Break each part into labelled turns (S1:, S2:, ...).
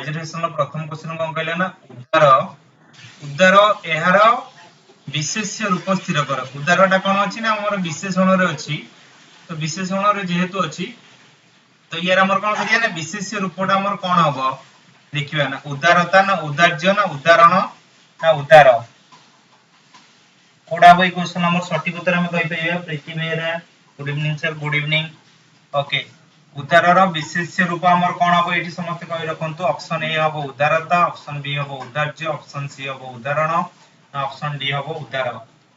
S1: Graduation प्रथम question कौन कहले ना उदार उदार एहार विशेष्य रूप स्थिर कर उदारटा कौन अच्छी ना आम विशेषण रे अच्छी तो विशेषण रे जेहेतु अच्छी तो यार आमर कौन करिया ना विशेष्य रूपटा आमर कौन हम देखिबा ना उदारता ना उदार्य ना उदाहरण ना उदार कोडा भाई क्वेश्चन आमर सटीक उत्तर हम कहि परिबा Preeti Bera good evening sir good evening okay उदारर विशेष्य रूप आमर कौन हम एठी समस्त कहि रखंतु ऑप्शन ए हबो उदारता ऑप्शन बी हबो उदार्य ऑप्शन सी हबो उदाहरण ऑप्शन डी हबो उदार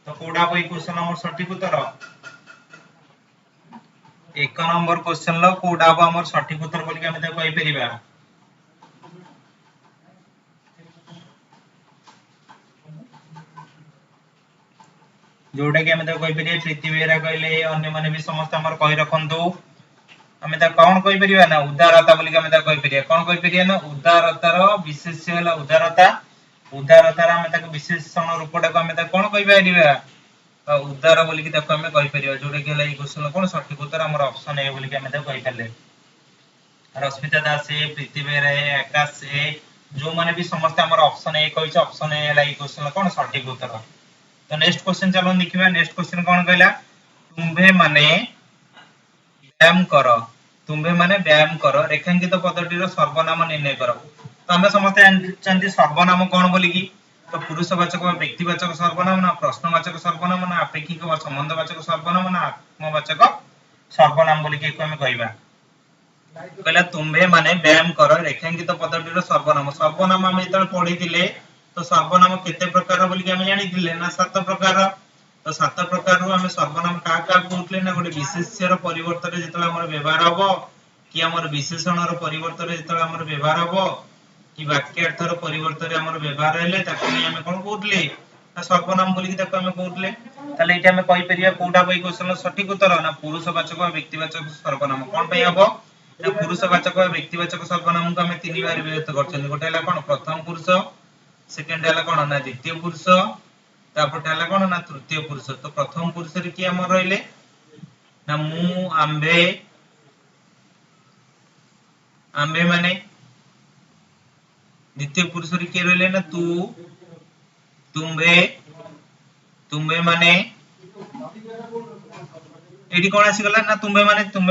S1: तो कोडा भाई क्वेश्चन आमर सटीक उत्तर एक नंबर क्वेश्चन लो कोडा हबो आमर सटीक उत्तर बोली के हम त कहि परिबा जोटा कि हम त कहि परिबा प्रीति बेरा कहले अन्य माने भी समस्त आमर कहि रखंतु हमें ता कौन कहि परिबा ना उदारता बोली के हमें ता कहि परिबा कौन कहि परिबा ना उदारतार विशेष्य होला उदारता उदारतार हमें ता विशेषण रूपटा को हमें ता कौन कहि परिबा उदार बोली कि ताको हमें कहि परिबा जोटा कि हला ई क्वेश्चन कौन सटीक उत्तर हमर ऑप्शन ए बोली के हमें ता कहि परले रश्मिता दास ए प्रीति बेरा ए आकाश ए जो माने भी समस्त हमर ऑप्शन ए कहि छ ऑप्शन ए हला ई क्वेश्चन कौन सटीक उत्तर तो नेक्स्ट क्वेश्चन चलो देखिबा नेक्स्ट क्वेश्चन कौन कहला तुम्भे माने व्यायाम कर तुम्भे माने व्यायाम कर रेखांकित पदटीर सर्वनाम निर्णय कर तो हमें समस्त जानते सर्वनाम कौन बोली की तो पुरुषवाचक व व्यक्तिवाचक सर्वनाम ना प्रश्नवाचक सर्वनाम ना अपेक्षिक व संबंधवाचक सर्वनाम ना आत्मवाचक सर्वनाम बोली के हमें कहबा कहला तुम्भे माने व्यायाम कर रेखांकित पदटीर सर्वनाम सर्वनाम हम जेतल पढितिले तो सर्वनाम केते प्रकार बोली के हम जानितिले ना सात प्रकार तो सात प्रकार रो हमें सर्वनाम का कहउतले ना गोटे विशेष्यर परिवर्तन जेतल हमर व्यवहार हबो कि हमर विशेषण रो परिवर्तन जेतल हमर व्यवहार हबो कि वाक्यार्थर परिवर्तन हमर व्यवहार हेले ताको हम कोन कहउतले ना सर्वनाम बोली कि ताको हम कहउतले ताले एटा हम कहि परिया कोडा बई क्वेश्चन सटीक उत्तर ना पुरुषवाचक व व्यक्तिवाचक सर्वनाम कोन पई हबो ना पुरुषवाचक व व्यक्तिवाचक सर्वनाम को हम तीन बार विभक्त करछन गोटे हला कोन प्रथम पुरुष सेकंड हला कोन ना द्वितीय पुरुष तापटे हला कोन ना तृतीय पुरुष तो प्रथम पुरुष रे की हमर रहिले ना मु आंबे आंबे माने द्वितीय पुरुष रे की रहिले ना तू तुम्भे तुम्भे माने एडी कोन आसी गला ना तुम्भे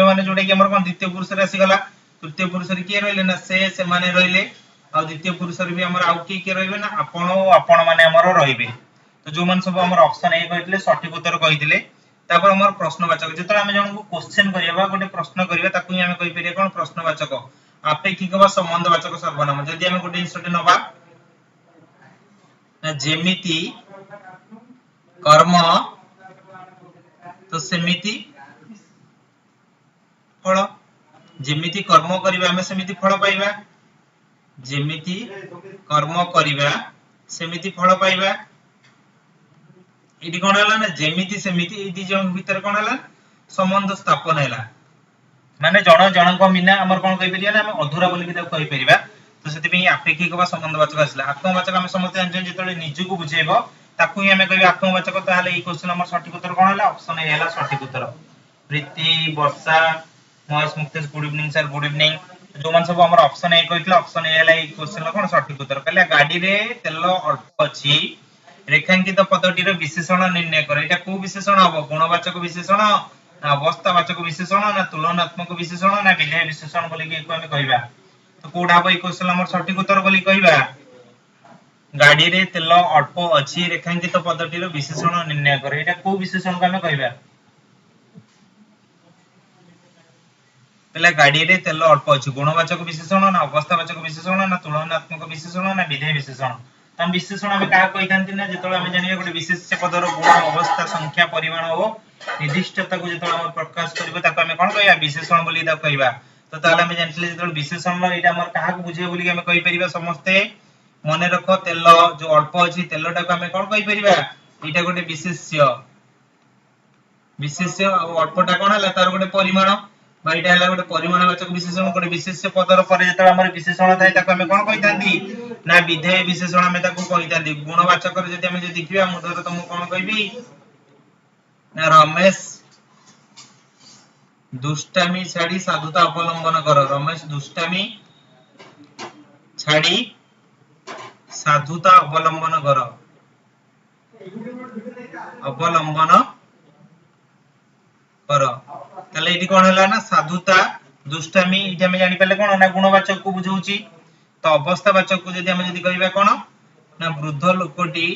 S1: माने जोडे कि हमर कोन द्वितीय पुरुष रे आसी गला तृतीय पुरुष रे की रहिले ना से माने रहिले आ द्वितीय पुरुष रे भी हमर आउ की रहिबे ना आपण आपण माने हमर रहिबे तो जो मन सब हमर ऑप्शन ए कहितले सटीक उत्तर कहितले तापर हमर प्रश्नवाचक जेतरा हम जणको क्वेश्चन करियबा गोटे प्रश्न करियबा ताकू ही हम कहि परिया कोन प्रश्नवाचक अपेक्षिक व संबंधवाचक सर्वनाम जदि हम गोटे इंसर्ट नबा ना जेमिति कर्म तो सेमिति फल जेमिति कर्म करिबा हम सेमिति फल पाइबा जेमिति कर्म करिबा सेमिति फल पाइबा इडी कोन हला ना जेमिति सेमिति ई दी जन भीतर कोन हला संबंध स्थापन हैला माने जण जण को बिना हमर कोन कहि परिया ना हम अधूरा बोली के कहि परिबा तो सेति पे अपेक्षिक व संबंधवाचक आसला आत्मवाचक हम समस्त जान जेतले निजु को बुझेबो ताकू ही हमें कहबा आत्मवाचक ताले ई क्वेश्चन हमर सटीक उत्तर कोन हला ऑप्शन ए हला सटीक उत्तर Preeti Varsha Mahesh Muktesh good evening sir good evening जो मन सब हमर ऑप्शन ए कहितला ऑप्शन ए हला ई क्वेश्चन कोन सटीक उत्तर कहला गाडी रे तेल अल्प अछि रेखांकित पदटीर विशेषण निर्णय कर एटा को विशेषण हबो गुणवाचक विशेषण ना अवस्थावाचक विशेषण ना तुलनात्मक विशेषण ना विधेय विशेषण बोली के हमें कहबा तो कोडा हबो ई क्वेश्चन हमर सटीक उत्तर बोली कहबा गाडी रे तेल अल्प अछि रेखांकित पदटीर विशेषण निर्णय कर एटा को विशेषण को हमें कहबा पहला गाडी रे तेल अल्प अछि गुणवाचक विशेषण ना अवस्थावाचक विशेषण ना तुलनात्मक विशेषण ना विधेय विशेषण हम विशेषण हम का कहितांती ना जेतले हम जानिबा गोटे विशेष्य पदर गुण अवस्था संख्या परिमाण ओ निर्दिष्टता को जेतले हम प्रकाश करबो ताको हम कोन कहया विशेषण बोली ता कहबा तो ताले हम जानथिले जेतले विशेषण लो एटा हमर काहा को बुझे बोली हम कहि परिबा समस्ते मने रखो तेल जो अल्प अछि तेलटा को हम कोन कहि परिबा एटा गोटे विशेष्य विशेष्य अल्पटा कोन हला तार गोटे परिमाण बाईटा हला गोटे परिमाणवाचक विशेषण गोटे विशेष्य पदर परे जेतले हमर विशेषण थाय ताको हम कोन कहितांती ना विधेय विशेषण हम ताको कहितांती गुणवाचक रे जदि हम जे देखिबा मु धर तुम कोन कहबी ना रमेश दुष्टामी छाड़ी साधुता अवलंबन कर रमेश दुष्टामी ଛାଡ଼ି ସାଧୁତା ଅବଲମ୍ବନ କର ତାহଲେ ଏଠି କଣ ହେଲା ନା ସାଧୁତା ଦୁଷ୍ଟାମୀ ଏଠି ଆମେ ଜାଣି ପାରିଲେ କଣ ନା ଗୁଣବାଚକ କୁ ବୁଝଉଛି ତ ଅବସ୍ଥାବାଚକ କୁ ଯଦି ଆମେ କହିବା କଣ ନା ବୃଦ୍ଧ ଲୋକଟି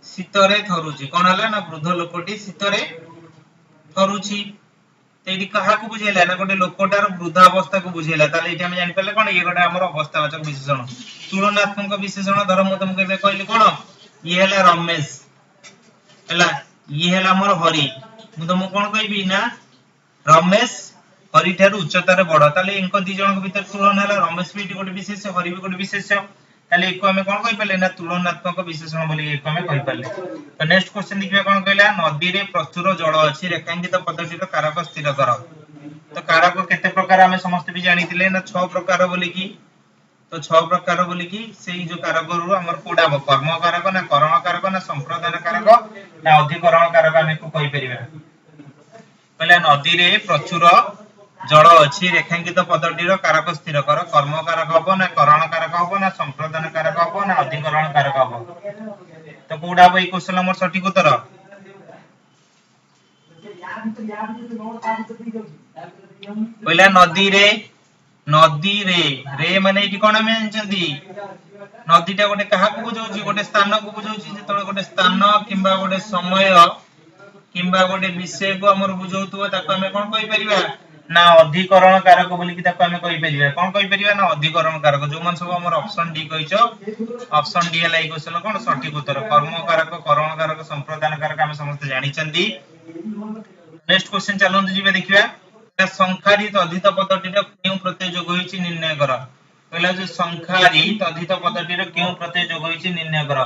S1: ଶୀତରେ ଥରୁଛି କଣ ହେଲା ନା ବୃଦ୍ଧ ଲୋକଟି ଶୀତରେ ଥରୁଛି ଏଠି କାହାକୁ ବୁଝେଇଲା ନା ଗୋଟେ ଲୋକଟାର ବୃଦ୍ଧାବସ୍ଥା କୁ ବୁଝେଇଲା ତାହେଲେ ଏଠି ଆମେ ଜାଣି ପାରିଲେ କଣ ଇଏ ଗୋଟେ ଆମର ଅବସ୍ଥାବାଚକ ବିଶେଷଣ ତୁଳନାତ୍ମକ ବିଶେଷଣ ଧର ମୁଁ ତମକୁ ଏବେ କହିଲି କଣ ଇଏ ହେଲା ରମେଶ ହେଲା ଇଏ ହେଲା ଆମର ହରି ମୁଁ ତମକୁ କଣ କହିବି ନା ରମେଶ ହରି ଠାରୁ ଉଚ୍ଚତାରେ ବଡ ତାହେଲେ ଏଙ୍କ ଦି ଜଣଙ୍କ ଭିତରେ ତୁଳନା ହେଲା ରମେଶ ବି ଏଠି ଗୋଟେ ବିଶେଷ୍ୟ ହରି ବି ଗୋଟେ ବିଶେଷ୍ୟ ତାହେଲେ ଏକୁ ଆମେ କଣ କହିପାରିଲେ ନା ତୁଳନାତ୍ମକ ବିଶେଷଣ ବୋଲି ଏକୁ ଆମେ କହିପାରିଲେ ତ ନେକ୍ସଟ କ୍वेଶ୍ଚन ଦେଖିବା କଣ କହିଲା ନଦୀରେ ପ୍ରଚୁର ଜଳ ଅଛି ରେଖାଙ୍କିତ ପଦ୍ଧତିର କାରକ ସ୍ଥିର କର ତ କାରକ କେତେ ପ୍ରକାର ଆମେ ସମସ୍ତେ ବି ଜାଣିଥିଲେ ନା 6 ପ୍ରକାର ବୋଲିକି तो 6 प्रकार बोली कि सेही जो कारक रु हमर कोडा कर्म कारक ना करण कारक ना संप्रदान कारक ना अधिकरण कारक हमें को कहि परिबा पहले नदी रे प्रचुर जल अछि रेखांकित पदटीर कारक स्थिर कर कर्म कारक हबो ना करण कारक हबो ना संप्रदान कारक हबो ना अधिकरण कारक हबो तो कोडा बई क्वेश्चन हमर सटीक उत्तर पहला नदी रे माने इटी कोन हम जानचंदी नदीटा गोटे कहा को बुझौची गोटे स्थान को बुझौची जेतले गोटे स्थान किंबा गोटे समय किंबा गोटे विषय को हमर बुझौतबो ताको हमें कोन कहि परिबा ना अधिकरण कारक बोली कि ताको हमें कहि परिबा कोन कहि परिबा ना अधिकरण कारक जो मन सब हमर ऑप्शन डी कहिचो ऑप्शन डी हला क्वेश्चन कोन सटीक उत्तर कर्म कारक करण कारक संप्रदान कारक हम समस्त जानि चंदी नेक्स्ट क्वेश्चन चलन जिबे देखिबा संख्यारित अधित पदटीर केउ प्रत्यय जोग होईची निर्णय कर पहिला जो संख्यारित अधित पदटीर केउ प्रत्यय जोग होईची निर्णय कर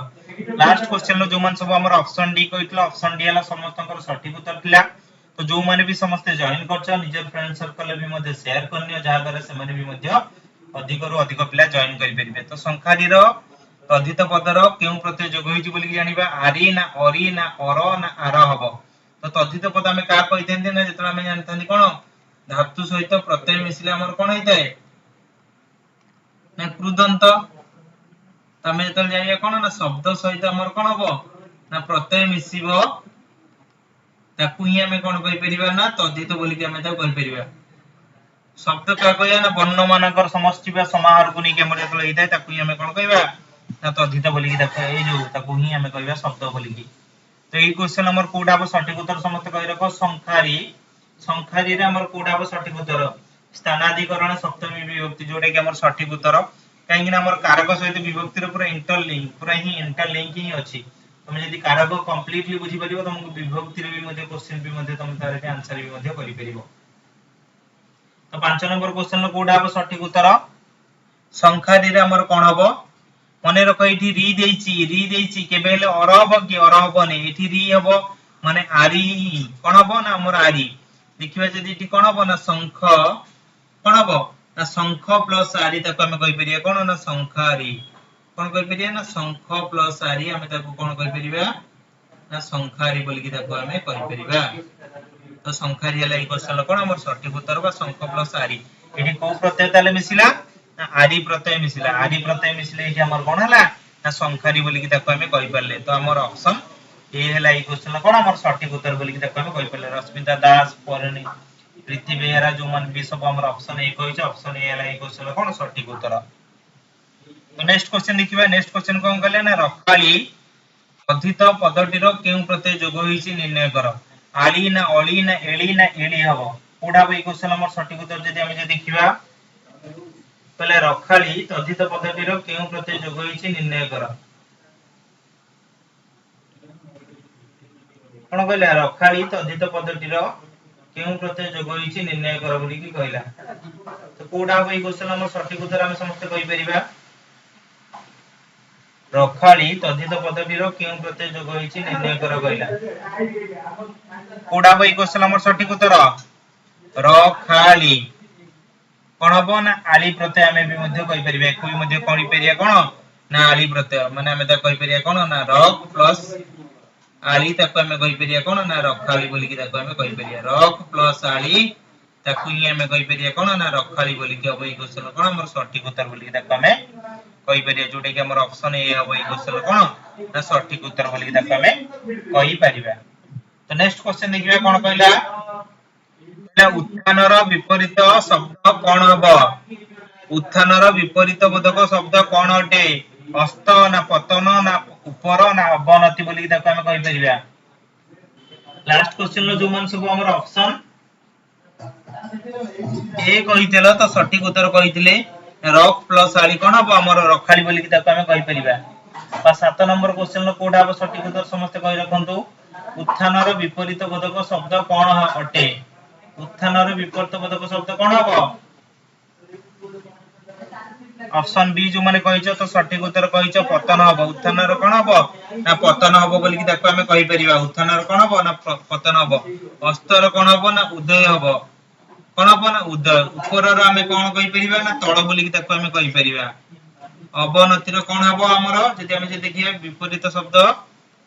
S1: लास्ट क्वेश्चन रो जो मन सब हमर ऑप्शन डी कहितला ऑप्शन डी हला समस्तकर सटीक उत्तर थिला तो जो माने भी समस्त जॉइन करछ निजर फ्रेंड सर्कल भी मध्ये शेयर करनियो जहा द्वारा से माने भी मध्ये अधिक रु अधिक पिला जॉइन करि परिबे तो संख्यारित अधित पदर केउ प्रत्यय जोग होईची बोली जानिबा आरी ना अरी ना अर ना आर हबो तो तद्धित पद हमें का कहिथेंते ना जेतला हमें जानथांती कोन धातु सहित प्रत्यय मिसले हमर कोन होइतै ना कृदंत तमे जतल जानिया कोन ना शब्द सहित हमर कोन हबो ना प्रत्यय मिसिबो ताकू ही हमें कोन कहि परिबा ना तद्धित बोली के हमें ता कहि परिबा शब्द का कहया ना वर्ण मानकर समष्टि बा समाहार को नहीं के हमर जतल होइतै ताकू ही हमें कोन कहबा ना तद्धित बोली के ताकू ए जो ताकू ही हमें कहबा शब्द बोली की तो ई क्वेश्चन हमर कोडा अब सटीक उत्तर समस्त कहि रखो संख्यारी रे हमर कोडा अब सटीक उत्तर स्थानाधिकरण सप्तमी विभक्ति जोडे के हमर सटीक उत्तर काहेकि ना हमर कारक सहित विभक्ति रे पूरा इंटरलिंक ही अछि तुम यदि कारक कंप्लीटली बुझी परिबो तुमको विभक्ति रे भी मध्ये क्वेश्चन भी मध्ये तुम तारे के आंसर भी मध्ये करि परिबो तो 5 नंबर क्वेश्चन रो कोडा अब सटीक उत्तर संख्यारी रे हमर कोन हबो मने रखो एठी री देइची केबेले अर हबो कि अर हबो नै एठी री हबो माने आरी कोन हबो ना हमर आरी देखिबा जदी एठी कोन हबो ना शंख कोन हबो ना शंख प्लस आरी ताको हम कहि परिया कोन ना शंखारी कोन कहि परिया ना शंख प्लस आरी हम ताको कोन कहि परिबा ना शंखारी बोली कि ताको हम कहि परिबा तो शंखारी हला ई क्वेश्चन कोन हमर सटीक उत्तर बा शंख प्लस आरी एठी को प्रत्यय ताले मिसिला आदि प्रत्यय मिसिले एठी हमर कोन हला ना संख्यारी बोली कि ताको हमें कहि परले तो हमर ऑप्शन ए हला ई क्वेश्चन कोन हमर सटीक उत्तर बोली कि ताको हमें कहि परले रश्मिता दास परनी प्रीति बेहरा जो मन भी सब हमर ऑप्शन ए कहि छ ऑप्शन ए हला ई क्वेश्चन कोन सटीक उत्तर तो नेक्स्ट क्वेश्चन देखिबा नेक्स्ट क्वेश्चन कोन कहले ना रखाली अधित पदटीर केउ प्रत्यय जोग होईची निर्णय कर आली ना अली ना एली हबो कोडा बई क्वेश्चन हमर सटीक उत्तर जदी हम जे देखिबा पहले रखाली तद्धित पदटीर केउ प्रत्यय जोग होईची निर्णय कर कोन कहले रखाली तद्धित पदटीर केउ प्रत्यय जोग होईची निर्णय कर बोली की कहला तो कोडा होई क्वेश्चन हमर सटीक उत्तर हम समस्त कहि परिबा रखाली तद्धित पदटीर केउ प्रत्यय जोग होईची निर्णय कर कहला कोडा होई क्वेश्चन हमर सटीक उत्तर रखाली कोन हबो ना आली प्रत्यय हमें भी मध्ये कहि परिबा कोइ मध्ये कहि परिया कोन ना आली प्रत्यय माने हमें त कहि परिया कोन ना रख प्लस आली तक हमें कहि परिया कोन ना रखाली बोली कि तक हमें कहि परिया रख प्लस आली ताकू ही हमें कहि परिया कोन ना रखाली बोली कि अब ई क्वेश्चन कोन हमर सटीक उत्तर बोली ताकू हमें कहि परिया जोटे कि हमर ऑप्शन ए अब ई क्वेश्चन कोन ना सटीक उत्तर बोली ताकू हमें कहि परिबा। तो नेक्स्ट क्वेश्चन देखिबा कोन कहला उत्थानर विपरीत शब्द कोन हबो। उत्थानर विपरीत बोधक शब्द कोन अटे अस्त ना पतन ना ऊपर ना अवनति बोली ताकू हमें कहि परिबा। लास्ट क्वेश्चन रो जो मन सब हमर ऑप्शन ए कहितेलो तो सटीक उत्तर कहितले रॉक प्लस आली कोन हबो हमर रखाली बोली कि ताकू हमें कहि परिबा। 7 नंबर क्वेश्चन रो कोडा हबो सटीक उत्तर समस्त कहि रखंतु उत्थानर विपरीत बोधक शब्द कोन अटे। उत्थानर विपरीत बोधक शब्द कोन हबो ऑप्शन बी जो माने कहिছো तो सटीक उत्तर कहिছো पतन हबो। उत्थानर कोन हबो ना पतन हबो बोली कि ताकू हमें कहि परिबा। उत्थानर कोन हबो ना पतन हबो। अस्तर कोन हबो ना उदय हबो कोन हबो ना उदय। ऊपर रो हमें कोन कहि परिबा ना तळ बोली कि ताकू हमें कहि परिबा। अवनति रो कोन हबो हमरो जदि हमें जे देखिबा विपरीत शब्द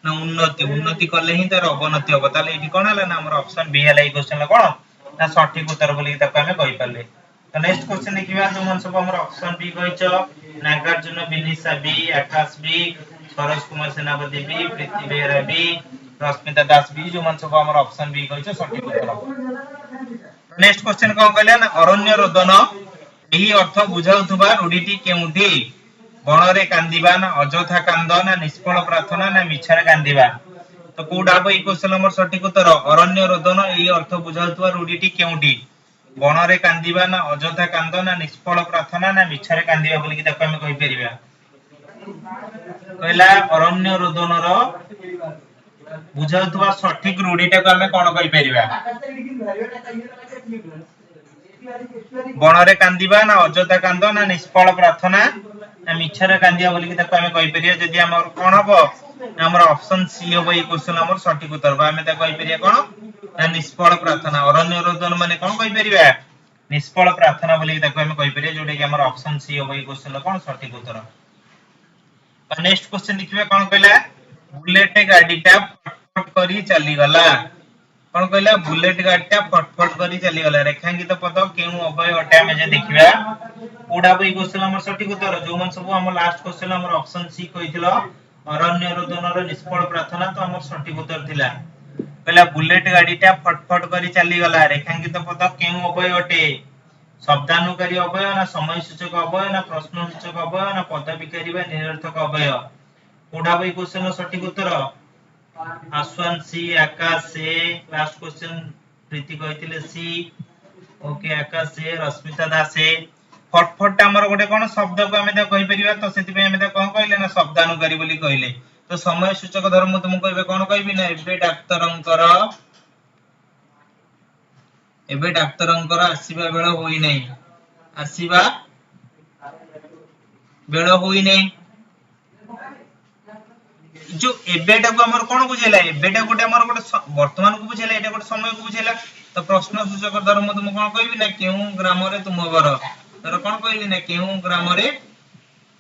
S1: ना उन्नति उन्नति करले ही तार अवनति हबो ताले एठी कोन हला ना हमर ऑप्शन बी हला ई क्वेश्चन कोन ना सटीक उत्तर बोली कि ताकू हमें कहि परले। तो नेक्स्ट क्वेश्चन देखिबा जो मन सब हमर ऑप्शन बी कहिছো नागार्जुन बिनिशा बी आकाश बी सरोज कुमार सेनापति बी प्रीति बेहरा बी रश्मिता दास बी जो मन सब हमर ऑप्शन बी कहिছো सटीक उत्तर। नेक्स्ट क्वेश्चन कोन कहले ना अरण्य रोदन एही अर्थ बुझाउथबा रूढिटी केउठी बणरे कांदिबा ना अजोथा कांद ना निष्फल प्रार्थना ना मिछरे कांदिबा। तो कोडा हबो ई क्वेश्चन हमर सटीक उत्तर अरण्य रोदन एही अर्थ बुझाउथबा रूढिटी केउठी बणरे कांदिबा ना अजोथा कांद ना निष्फल प्रार्थना ना मिछरे कांदिबा बोली कि ताको हमें कहि परिबा। कहला अरण्य रोदन रो बुझाउथबा सटीक रूढिटा को हमें कोन कहि परिबा। बणरे कांदिबा ना अजोथा कांद ना निष्फल प्रार्थना ना मिछरे कांदिबा बोली कि ताको हमें कहि परिया। जदि हमर कोन हबो हमर ऑप्शन सी हबो ई क्वेश्चन हमर सटीक उत्तर बा। हमें ताको कहि परिया कोन ना निष्फल प्रार्थना। अरण्य रोदन माने कोन कहि परिबा निष्फल प्रार्थना बोली कि ताको हमें कहि परिया जोटे कि हमर ऑप्शन सी हबो ई क्वेश्चन कोन सटीक उत्तर। नेक्स्ट क्वेश्चन देखिबा कोन कहला बुलेट गाडीटा फटफट करी चली गला कोन कहला बुलेट गाडीटा फटफट करी चली गला रेखांकित पद केउ अवय अटे हमें जे देखिबा कोडा बई क्वेश्चन हमर सटीक उत्तर जो मन सब हमर लास्ट क्वेश्चन हमर ऑप्शन सी कहितलो अरण्य रोदन रो निष्फल प्रार्थना तो हमर सटीक उत्तर थिला। कहला बुलेट गाडीटा फटफट करी चली गला रेखांकित पद केउ अवय अटे शब्दानुकारी अवय ना समय सूचक अवय ना प्रश्न सूचक अवय ना पद विकारी बा निरर्थक अवय। कोडा बई क्वेश्चन सटीक उत्तर आसवान सी आकाश से लास्ट क्वेश्चन प्रीति कहितले सी ओके आकाश से रश्मिता दास से फटफट हमर गोटे कोन शब्द को हमें कहि परिबा। तो सेति पे हमें कोन कहले ना शब्दानुकारी बोली कहले तो समय सूचक धर्म तुम कहबे कोन कहबी ना एबे डाक्तरंकर आसीबा बेଳ होई नै आसीबा बेळ होई नै जो एबेटा को हमर कोन बुझेला एबेटा गोटे हमर गोटे वर्तमान को बुझेला एटा गोटे समय को बुझेला। तो प्रश्न सूचक धर्म तुम कोन कहबी ना केउ ग्राम रे तुम घर तर कोन कहली ना केउ ग्राम रे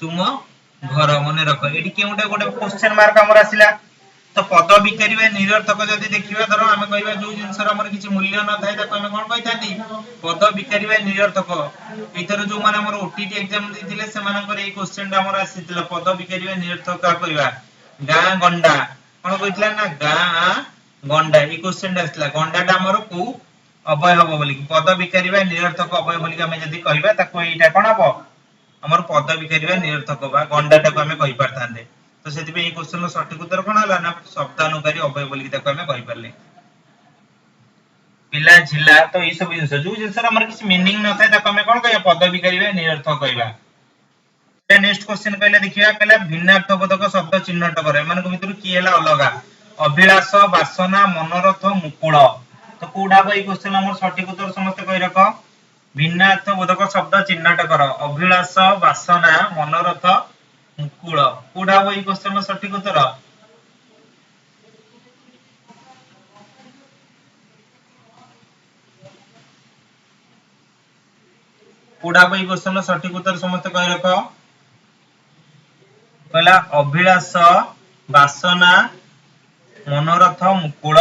S1: तुम घर मने रख एडी केउटा गोटे क्वेश्चन मार्क हमर आसीला। तो पद विकारी बा निरर्थक जदी देखिबा धर हम कहबा जो जिंसर हमर किछि मूल्य न थाय त हम कोन कहिथांती पद विकारी बा निरर्थक। एथर जो माने हमर ओटीटी एग्जाम दिथिले से मानकर ए क्वेश्चन हमर आसीतला पद विकारी बा निरर्थक का कहबा गां गंडा कोन कहितला ना गां गंडा ई क्वेश्चन आसीला गंडाटा हमर को अवय हबो बोली पद विकारी बा निरर्थक अवय बोली हम जदी कहबा ताको एटा कोन हबो हमर पद विकारी बा निरर्थक बा गंडाटा को हम कहि परथांते। तो सेति पे ई क्वेश्चन रो सटीक उत्तर कोन हला ना शब्दानुकारी अवय बोली ताको हम कहि परले। पिला झिला तो ई सब जिंस जो जिंस हमर किछ मीनिंग न थाय ताको हम कोन कहया पद विकारी बा निरर्थक कहबा। नेक्स्ट क्वेश्चन कहले देखिया कहले भिन्नार्थबोधक शब्द चिन्हट करे मन को भितर की हला अलगा अभिलाष वासना मनोरथ मुकुल। तो कोडा बई क्वेश्चन हमर सटीक उत्तर समस्त कहि रख भिन्नार्थबोधक शब्द चिन्हट कर अभिलाष वासना मनोरथ मुकुल। कोडा बई क्वेश्चन सटीक उत्तर कोडा बई क्वेश्चन सटीक उत्तर समस्त कहि रख कहला अभिलाष वासना मनोरथ मुकुल।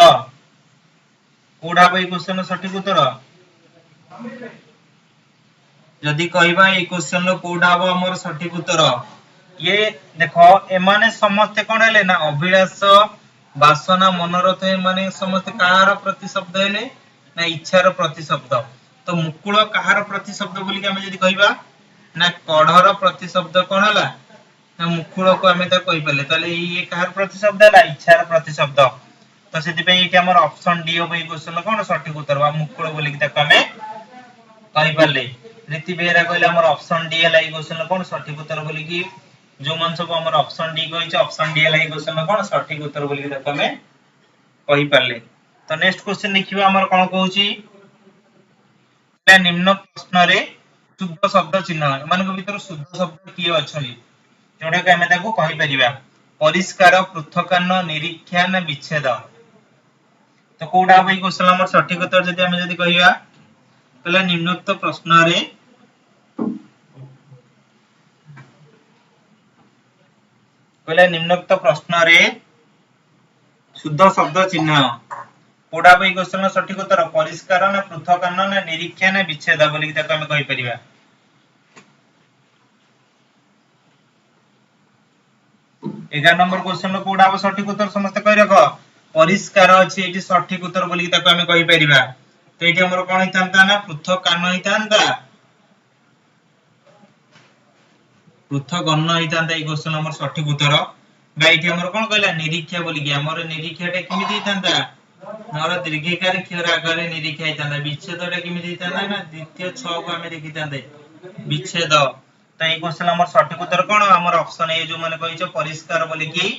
S1: कोडा बई क्वेश्चन सटीक उत्तर जदि कहबा ए क्वेश्चन रो कोडा हो हमर सठिक उत्तर ये देखो एमाने समस्त कोन हेले ना अभिलाष वासना मनोरथ माने समस्त कहार प्रतिशब्द हेले ना इच्छार प्रतिशब्द तो मुकुल कहार प्रतिशब्द बोली के हमें जदि कहबा ना कढ़र प्रतिशब्द कोन हला ना मुकुल को हमें त कहि पले तले ये कहार प्रतिशब्द हला इच्छार प्रतिशब्द तो सेति पे ये हमर ऑप्शन डी हो भाई क्वेश्चन कोन सठिक उत्तर बा मुकुल बोली के तक हमें कहि पले रीति बेहरा कहले हमर ऑप्शन डी हला ई क्वेश्चन कोन सठिक उत्तर बोली कि जो मन सब हमर ऑप्शन डी कहि छ ऑप्शन डी हला ई क्वेश्चन कोन सठिक उत्तर बोली के तक हमें कहि पले तो नेक्स्ट क्वेश्चन देखिबा हमर कोन कहूची निम्न प्रश्न रे शुद्ध शब्द चिन्ह मान भीतर शुद्ध शब्द किए अछि जोडा के हमें ताको कहि परिबा परिष्कार पृथकान्न निरीक्षण विच्छेद तो कोडा भाई क्वेश्चन हमर सठिक उत्तर जदि हमें जदि कहिबा पहला निम्नोक्त प्रश्न रे शुद्ध शब्द चिन्ह कोडा भाई क्वेश्चन सठिक उत्तर परिष्कार ना पृथकान्न ना निरीक्षण विच्छेद बोली ताको हम कहि परिबा 11 नंबर क्वेश्चन रो कोडा हो सठिक उत्तर समस्त कहि रखो परिष्कार अछि एटी सठिक उत्तर बोली ताको हम कहि परिबा तो एटी हमर कोन हितांता ना पृथकान्न हितांता पृथकान्न हितांता ए क्वेश्चन हमर सठिक उत्तर बा एटी हमर कोन कहला निरीक्षा बोली कि हमर निरीक्षाटा किमिति हितांता नर दीर्घिकार क्षर आकारे निरीक्षा हितांता विच्छेदटा किमिति हितांता ना द्वितीय 6 को हम देखितांते विच्छेद तो ए क्वेश्चन हमर सठिक उत्तर कोन हमर ऑप्शन ए जो माने कहिछ परिष्कार बोली कि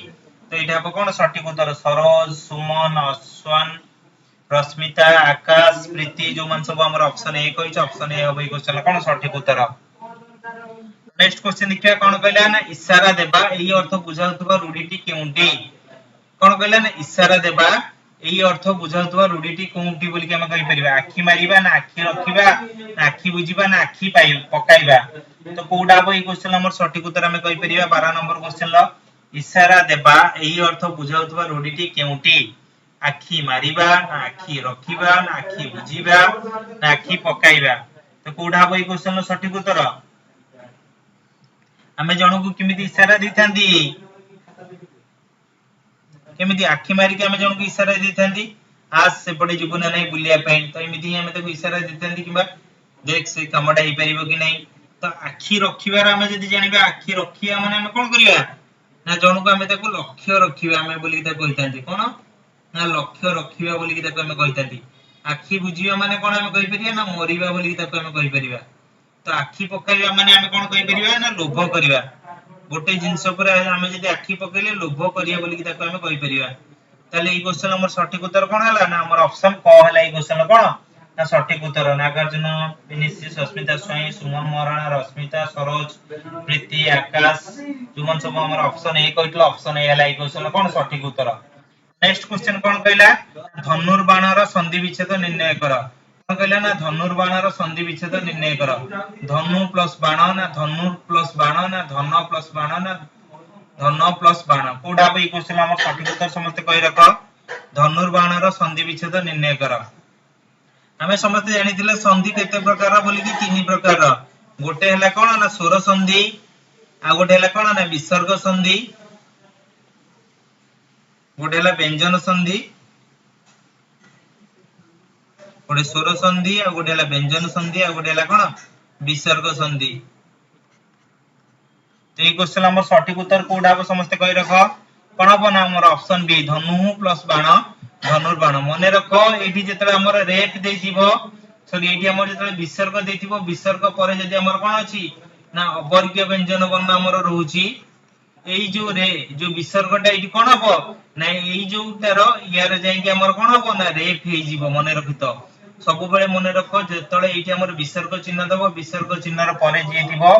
S1: तो एटा अब कोन सठिक उत्तर सरोज सुमन अश्वन रश्मिता आकाश प्रीति जो मन सब हमर ऑप्शन ए कहिछ ऑप्शन ए अब ए क्वेश्चन कोन सठिक उत्तर नेक्स्ट क्वेश्चन देखिया कोन कहला ना इशारा देबा एही अर्थ बुझाउतबा रूढिटी केउंटी कोन कहला ना इशारा देबा एही अर्थ बुझाउतबा रूढिटी केउंटी बोली के हम कहि परिबा आखी मारिबा ना आखी रखिबा ना आखी बुझिबा ना आखी पाइ पकाइबा तो कोडा हो ई क्वेश्चन हमर सठिक उत्तर हम कहि परिबा 12 नंबर क्वेश्चन ल इशारा देबा एही अर्थ बुझाउतबा रूढिटी केउंटी आखी मारिबा ना आखी रखिबा ना आखी बुझिबा ना आखी पकाइबा तो कोडा हो ई क्वेश्चन ल सठिक उत्तर हमें जनकु किमिति इशारा दिथांदी केमिति आखी मारी के हमें जनकु इशारा दिथांदी आज से पड़े जीवन नै बुलिया पई तो एमिति हमें ताको इशारा दिथांदी किबा देख से कामडा हे परिबो कि नै तो आखी रखिबार हमें जदी जानिबा आखी रखिया माने हम कोन करिया ना जनकु हमें ताको लक्ष्य रखिबा हमें बोली ताको कहितांदी कोन ना लक्ष्य रखिबा बोली कि ताको हमें कहितांदी आखी बुझिबा माने कोन हमें कहि परिया ना मरिबा बोली कि ताको हमें कहि परिबा तो आखी पकाइबा माने हम कोन कहि परिबा ना लोभ करिबा गोटे जिंस पर हम जदी आखी पकैले लोभ करिया बोली कि ताको हम कहि परिबा ताले ई क्वेश्चन हमर सठिक उत्तर कोन हला ना हमर ऑप्शन क हला ई क्वेश्चन कोन ना सठिक उत्तर नागार्जुन विनिश्चित सस्मिता स्वयं सुमन महाराणा रश्मिता सरोज प्रीति आकाश जुमन सब हमर ऑप्शन ए कहितला ऑप्शन ए हला ई क्वेश्चन कोन सठिक उत्तर नेक्स्ट क्वेश्चन कोन कहला धनुर्बाणर संधि विच्छेद निर्णय कर कोन कहला ना धनुर्बाणर संधि विच्छेद निर्णय कर धनु प्लस बाण ना धनु प्लस बाण ना धन प्लस बाण ना धन प्लस बाण कोडा बई क्वेश्चन हमर सठिक उत्तर समस्त कहि रख धनुर्बाणर संधि विच्छेद निर्णय कर हमें समस्त जानिथिले संधि केते प्रकार बोली कि तीन प्रकार गोटे हला कोन ना स्वर संधि आ गोटे हला कोन ना विसर्ग संधि गोटे हला व्यंजन संधि गोटे स्वर संधि आ गोटे हला व्यंजन संधि आ गोटे हला कोन विसर्ग संधि तो ई क्वेश्चन हमर सठिक उत्तर कोडा हो समस्त कहि रख कोन हो ना हमर ऑप्शन बी धनु प्लस बाण धनुर्बाण मने रखो एठी जेतले हमर रेफ देथिबो सॉरी एठी हमर जेतले विसर्ग देथिबो विसर्ग परे जदी हमर कोन अछि ना अवर्गीय व्यंजन वर्ण हमर रहउची एई जो विसर्गटा एठी कोन हो ना एई जो तार यार जाई के हमर कोन हो ना रेफ हे जीवो मने रखितो सब बेले मने रखो जेतले एठी हमर विसर्ग चिन्ह दबो विसर्ग चिन्हर परे जे थिबो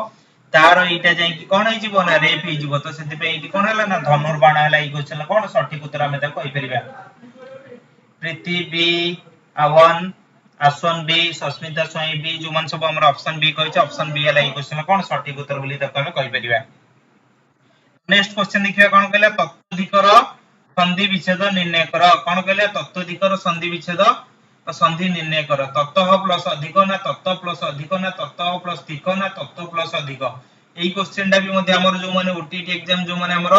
S1: तार एटा जाई कि कोन हे जीवो ना रेफ हे जीवो तो सेति पे एठी कोन हला ना धनुर्बाण हला ई क्वेश्चन कोन सठिक उत्तर हम त कहि परिबा प्रीति बी आवन आश्वन बी सस्मिता स्वयं बी जुमन सब हमर ऑप्शन बी कहि छ ऑप्शन बी हला ई क्वेश्चन कोन सठिक उत्तर बोली त हम कहि परिबा नेक्स्ट क्वेश्चन देखिया कोन कहला तत्वधिकर संधि विच्छेद निर्णय कर कोन कहला तत्वधिकर संधि विच्छेद संधि निर्णय कर ततः प्लस अधिक ना तत्व प्लस अधिक ना ततः प्लस अधिक ना तत्व प्लस अधिक एई क्वेश्चन टा भी मध्ये हमर जो माने ओटीटी एग्जाम जो माने हमर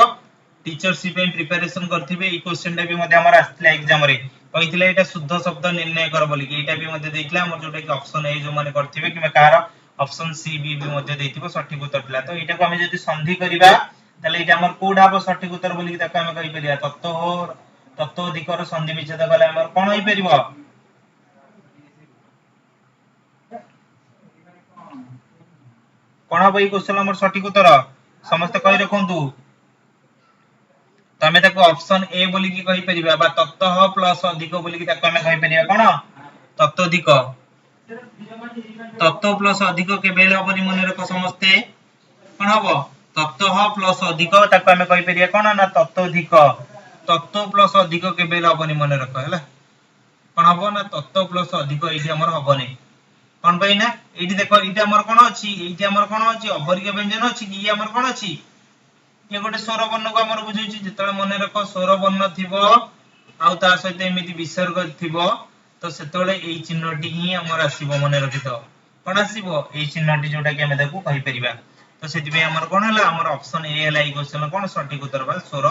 S1: टीचरशिप पे प्रिपरेशन करथिबे एई क्वेश्चन टा भी मध्ये हमर आस्थिला एग्जाम रे कहितले एटा शुद्ध शब्द निर्णय कर बोली कि एटा भी मध्ये देखला हमर जोटा कि ऑप्शन ए जो माने करथिबे कि कार ऑप्शन सी बी भी मध्ये देथिबो सठिक उत्तर थिला तो एटा को हम जदी संधि करिबा तले एटा हमर कोडा हबो सठिक उत्तर बोली कि ताको हम कहि परिया तत्व अधिकर संधि विच्छेद कले हमर कोन होई परिबो कोन हबो ई क्वेश्चन हमर सठिक उत्तर समस्त कहि रखंतु तमे ताको ऑप्शन ए बोली कि कहि परिबा बा तत्व प्लस अधिक बोली कि ताको हम कहि परिबा कोन तत्व अधिक तत्व प्लस अधिक केबेल हबनी मने रख समस्ते कोन हबो तत्व प्लस अधिक ताको हम कहि परिया कोन ना तत्व प्लस अधिक केबेल हबनी मने रख हैला कोन हबो ना तत्व प्लस अधिक एठी हमर हबनी कोन पई ना एठी देखो एठी हमर कोन अछि एठी हमर कोन अछि अवरिक व्यंजन अछि कि हमर कोन अछि ये गोटे स्वर वर्ण को हमर बुझै छी जेतले मने रख स्वर वर्ण थिबो आउ ता सहित एमिति विसर्ग थिबो तो सेतले एई चिन्हटी ही हमर आसीबो मने रखितो कोन आसीबो एई चिन्हटी जोटा कि हम देखु कहि परिबा तो सेति पे हमर कोन हला हमर ऑप्शन ए हला ई क्वेश्चन कोन सठिक उत्तर बा स्वर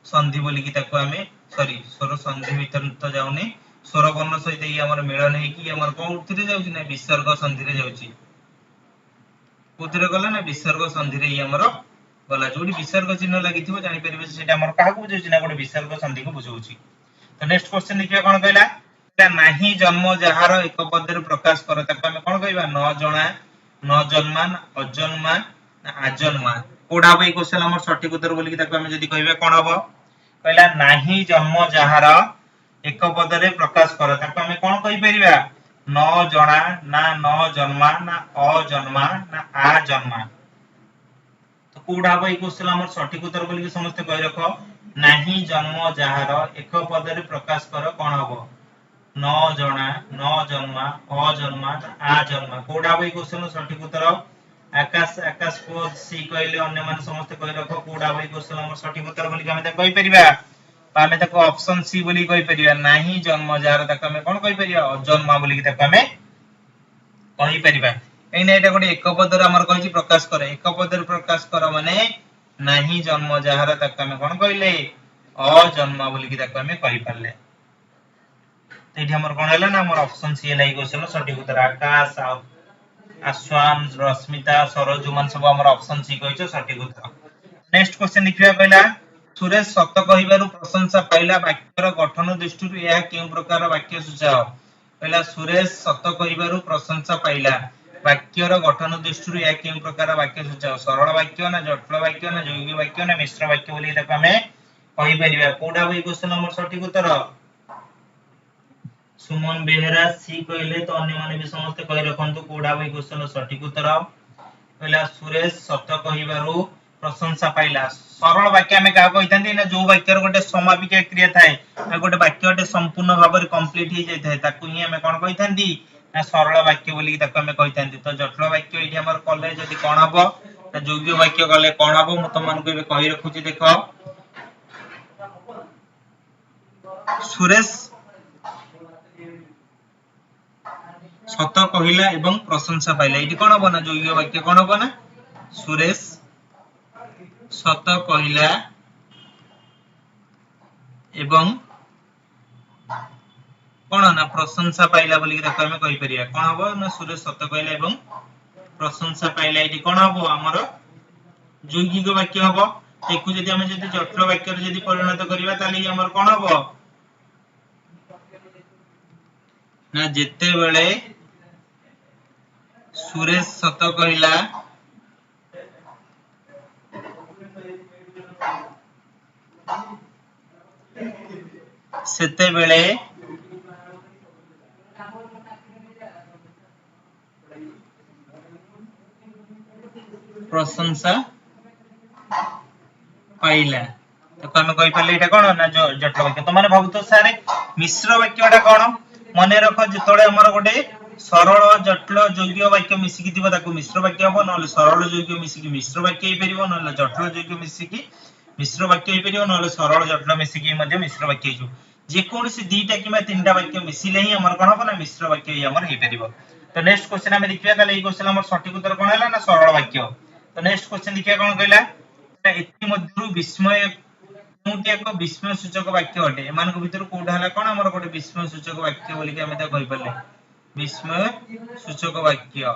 S1: संधि बोली कि ताको हमें सॉरी स्वर संधि भीतर तो जाउनी स्वर वर्ण सहित ई हमर मिलन हे कि हमर कोन उतरे जाउची ना विसर्ग संधि रे जाउची उतरे गला ना विसर्ग संधि रे ई हमर गला जोडी विसर्ग चिन्ह लागिथिबो जानि परिबे सेटा हमर काहा को बुझौची ना गोटे विसर्ग संधि को बुझौची तो नेक्स्ट क्वेश्चन देखिया कोन कहला नाही जन्म जहार एक पद रे प्रकाश कर ताको हम कोन कहबा न जणा न जन्मान अजन्मा ना आजन्मा कोडा बई क्वेश्चन हमर सठिक उत्तर बोली कि ताको हम जदी कहबा कोन हबो कहला नाही जन्म जहार एक पद रे प्रकाश कर ताको हम कोन कहि परिबा न जणा ना न जन्मा ना अजन्मा ना आजन्मा तो कोडा बई क्वेश्चन हमर सठिक उत्तर बोली कि समस्त कहि रखो नाही जन्म जहार एक पद रे प्रकाश कर कोन हबो न जणा न जन्मा अजन्मा आजन्मा कोडा बई क्वेश्चन सठिक उत्तर आकाश को सी कहले अन्य मान समस्त कहि रखो कोडा बई क्वेश्चन हमर सठिक उत्तर बोली कि हम त कहि परिबा आमे ताको ऑप्शन सी बोली कहि परिबा नाही जन्म जार ताको हम कोन कहि परिबा अजन्मा बोली कि ताको हम कहि परिबा एने एटा गोटे एक पद रे हमर कहि प्रकाश करे एक पद रे प्रकाश कर माने नाही जन्म जार ताको हम कोन कहिले अजन्मा बोली कि ताको हम कहि परले एठी हमर कोन हला ना हमर ऑप्शन सी लाई क्वेश्चन सठिक उत्तर आकाश आश्वान रश्मिता सरोज मन सब हमर ऑप्शन सी कहियो सठिक उत्तर नेक्स्ट क्वेश्चन लिखिया कहला सुरेश सत कहिबारु प्रशंसा पाइला वाक्यर गठन दृष्टिरु यह केउ प्रकार वाक्य सूचाओ कहला सुरेश सत कहिबारु प्रशंसा पाइला वाक्यर गठन दृष्टिरु यह केउ प्रकार वाक्य सूचाओ सरल वाक्य ना जटिल वाक्य ना यौगिक वाक्य ना मिश्र वाक्य बोली ताको हमें कहि परिबा कोडा बई क्वेश्चन हमर सठिक उत्तर सुमन बेहरा सी कहले तो अन्य माने भी समस्त कहि रखंतु कोडा बई क्वेश्चन सठिक उत्तर कहला सुरेश सत कहिबारु प्रशंसा पाइला सरल वाक्य में का कहितंती ना जो वाक्य रो गोटे समापिका क्रिया थाए आ गोटे वाक्य गोटे संपूर्ण भाव रे कंप्लीट ही जाय थाए ताकू ही हमें कोन कहितंती ना सरल वाक्य बोली ताकू हमें कहितंती तो जटिल वाक्य एठी हमर कॉलेज जदी कोन हबो ना योग्य वाक्य कले कोन हबो म त मन को कहि रखुची देखो सुरेश सत कहिला एवं प्रशंसा पाइला एठी कोन हबो ना योग्य वाक्य कोन हबो ना सुरेश सत कहिला एवं कोन ना प्रशंसा पाइला बोली कि ताको हम कहि परिया कोन हबो ना सुरेश सत कहिला एवं प्रशंसा पाइला एठी कोन हबो हमर यौगिक वाक्य हबो एकु जदी हम जदी जटिल वाक्य रे जदी परिणत करिवा ताली हमर कोन हबो ना जेते बेले सुरेश सत कहिला सेते बेले प्रशंसा पाइला तो हम कहि पले एटा कोन ना जो जटिल वाक्य तो माने भाबुतो सारे मिश्र वाक्यटा कोन मने रख जतोळे हमर गोटे सरल जटिल योग्य वाक्य मिसिकी दिबो ताकू मिश्र वाक्य हबो नले सरल योग्य मिसिकी मिश्र वाक्य हे परिबो नले जटिल योग्य मिसिकी मिश्र वाक्य हे परिबो नले सरल जटिल मिसिकी मध्ये मिश्र वाक्य हिजो जे कोनोसी दीटा किबा तीनटा वाक्य मिसिले ही हमर कोन होना मिश्र वाक्य ही हमर हे परिबो। तो नेक्स्ट क्वेश्चन हम देखिया ताले ए क्वेश्चन हमर सटीक उत्तर कोन हला ना सरल वाक्य। तो नेक्स्ट क्वेश्चन देखिया कोन कहला एति मध्यरु विस्मय कोनटी एक विस्मय सूचक वाक्य अटे एमान को भीतर कोडा हला कोन हमर गोटे विस्मय सूचक वाक्य बोली के हम त कहि परले विस्मय सूचक वाक्य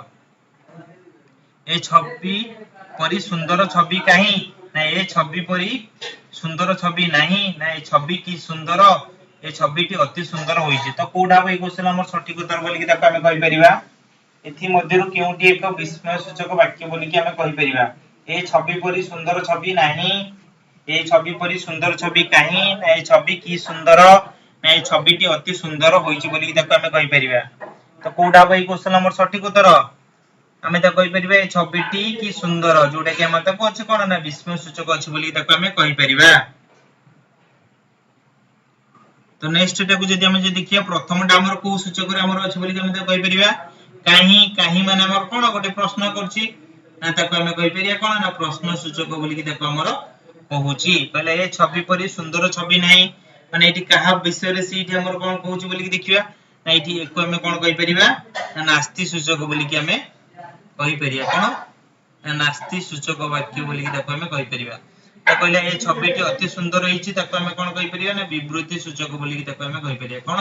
S1: ए छवि परी सुंदर छवि काहे ना ए छवि परी सुंदर छवि नाही ना ए छवि की सुंदर ए छविटी अति सुंदर होईछि। तो कोडा बई क्वेश्चन हमर सटीक उत्तर बोली के ताको हम कहि परिबा एथि मध्यरु केउटी एक विस्मय सूचक वाक्य बोली के हम कहि परिबा ए छवि परी सुंदर छवि नाही ए छवि परी सुंदर छवि काहे ना ए छवि की सुंदर ना ए छविटी अति सुंदर होईछि बोली के ताको हम कहि परिबा। तो कोडा बई क्वेश्चन हमर सटीक उत्तर हमें त कहि परिबा ए छविटी की सुंदर जोटा कि हम त कोछ कोन ना विस्मय सूचक अछि बोली ताको हम कहि परिबा। तो नेक्स्ट टा को जदी हम जे देखिया प्रथम टा हमर को सूचक रे हमर अछि बोली हम त कहि परिबा काहे काहे माने हमर कोन गोटे प्रश्न करछि ना ताको हम कहि परिया कोन ना प्रश्न सूचक बोली कि ताको हमर कहूची कहले ए छवि परी सुंदर छवि नाही माने एठी कहा विषय रे सीट हमर कोन कहूची बोली कि देखिया ना एठी एको हम कोन कहि परिबा ना नास्ति सूचक बोली कि हमें कहि परिया कोन ना नास्ति सूचक वाक्य बोली कि ताको हम कहि परिबा। तो कहले ए छविटी अति सुंदर होईछि ताको हम कोन कहि परिया ना विवृति सूचक बोली कि ताको हम कहि परिया कोन